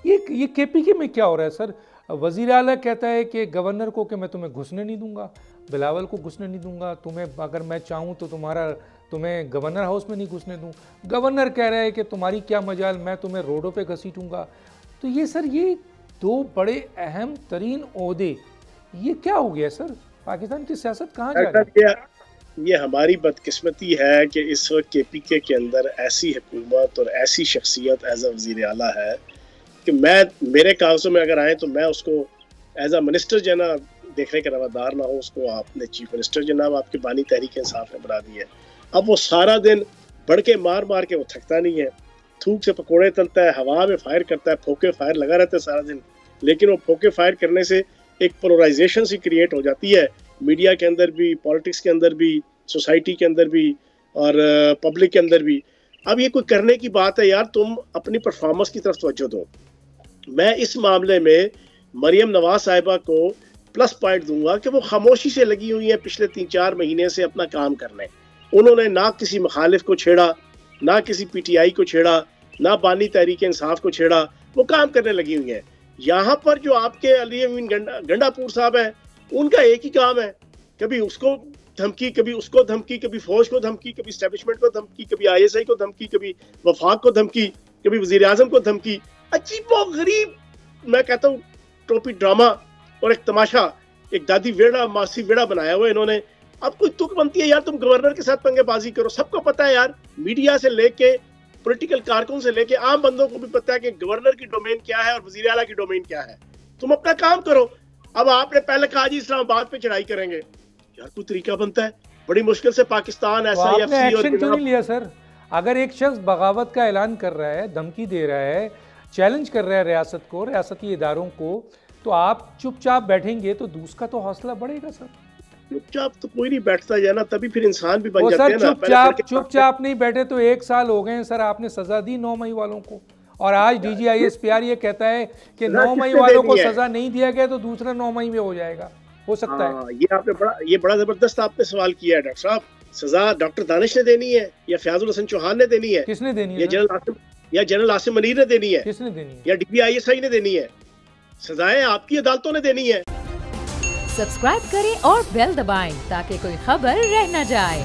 یہ کے پی کے میں کیا ہو رہا ہے سر؟ وزیر اعلیٰ کہتا ہے کہ گورنر کو کہ میں تمہیں گھسنے نہیں دوں گا، بلاول کو گھسنے نہیں دوں گا، تمہیں اگر میں چاہوں تو تمہیں گورنر ہاؤس میں نہیں گھسنے دوں. گورنر کہہ رہا ہے کہ تمہاری کیا مجال، میں تمہیں روڈوں پہ گھسیٹوں گا. تو یہ سر یہ دو بڑے اہم ترین عہدے، یہ کیا ہو گیا سر؟ پاکستان کی سیاست کہاں جا رہی ہے؟ یہ ہماری بدقسمتی ہے کہ اس وقت کے پی کے اندر ایسی حکومت اور ایسی شخصیت ایز اے وزیر اعلیٰ ہے کہ میرے کاغذوں میں اگر آئیں تو میں اس کو ایز اے منسٹر جو ہے نا دیکھنے کا روادار نہ ہوں. اس کو آپ نے چیف منسٹر جناب آپ کے بانی تحریک انصاف نے بنا دی ہے. اب وہ سارا دن بڑھ کے مار کے وہ تھکتا نہیں ہے، تھوک سے پکوڑے تلتا ہے، ہوا میں فائر کرتا ہے، پھوکے فائر لگا رہتا ہے سارا دن. لیکن وہ پھوکے فائر کرنے سے ایک پولرائزیشن سی کریٹ ہو جاتی ہے میڈیا کے اندر بھی، پالیٹکس کے اندر بھی، سوسائٹی کے اندر بھی اور پبلک کے اندر بھی. اب یہ کوئی کرنے کی بات ہے یار، تم اپنی پرفارمنس کی طرف توجہ دو. میں اس معاملے میں مریم نواز صاحبہ کو پلس پوائنٹ دوں گا کہ وہ خاموشی سے لگی ہوئی ہیں پچھلے 3-4 مہینے سے اپنا کام کرنے. انہوں نے نہ کسی مخالف کو چھیڑا، نہ کسی پی ٹی آئی کو چھیڑا، نہ بانی تحریک انصاف کو چھیڑا، وہ کام کرنے لگی ہوئی ہیں. یہاں پر جو آپ کے علی امین گنڈا پور صاحب ہیں، ان کا ایک ہی کام ہے، کبھی اس کو دھمکی، کبھی اس کو دھمکی، کبھی فوج کو دھمکی، کبھی اسٹیبلشمنٹ کو دھمکی، کبھی آئی ایس آئی کو دھمکی، کبھی وفاق کو دھمکی، کبھی وزیر اعظم کو دھمکی. عجیب و غریب، میں کہتا ہوں ٹوپی ڈرامہ اور ایک تماشا، ایک دادی ویڑا ماسی ویڑا بنایا ہوا ہے انہوں نے. اب کوئی تک بنتی ہے یار تم گورنر کے ساتھ پنگے بازی کرو. سب کو پتا ہے یار، میڈیا سے لے کے پولیٹیکل کارکن سے لے کے عام بندوں کو بھی پتا ہے کہ گورنر کی ڈومین کیا ہے اور وزیر اعلیٰ کی ڈومین کیا ہے. تم اپنا کام کرو. اب آپ نے پہلے کہا جی اسلام آباد پہ چڑھائی کریں گے، یار کوئی طریقہ بنتا ہے؟ بڑی مشکل سے پاکستان ایسا آپ نے ایکشن کیوں نہیں لیا سر؟ اگر ایک شخص بغاوت کا اعلان کر رہا ہے، دھمکی دے رہا ہے، چیلنج کر رہا ہے ریاست کو، ریاستی اداروں کو، تو آپ چپ چاپ بیٹھیں گے تو دوسرا کا تو حوصلہ بڑھے گا سر. چپ چاپ تو کوئی نہیں بیٹھتا ہے نا، تبھی پھر انسان بھی بن جاتے ہیں نا. چپ چاپ نہیں بیٹھے تو 1 سال ہو گئے ہیں سر، آپ نے سزا دی 9 مئی والوں کو، اور آج D G I S P R یہ کہتا ہے کہ 9 مئی والوں کو سزا نہیں دیا گیا تو دوسرا 9 مئی میں ہو جائے گا، ہو سکتا ہے. یہ آپ نے بڑا زبردست آپ نے سوال کیا ہے ڈاکٹر صاحب. سزا ڈاکٹر دانش نے دینی ہے یا فیاض الحسن چوہان نے دینی ہے؟ کس نے دینی ہے؟ یا جنرل عاصم منیر نے دینی ہے؟ کس نے دینی ہے؟ یا D P I S I نے دینی ہے؟ سزائیں آپ کی عدالتوں نے دینی ہے. سبسکرائب کریں اور بیل دبائیں تاکہ کوئی خبر رہ نہ جائے.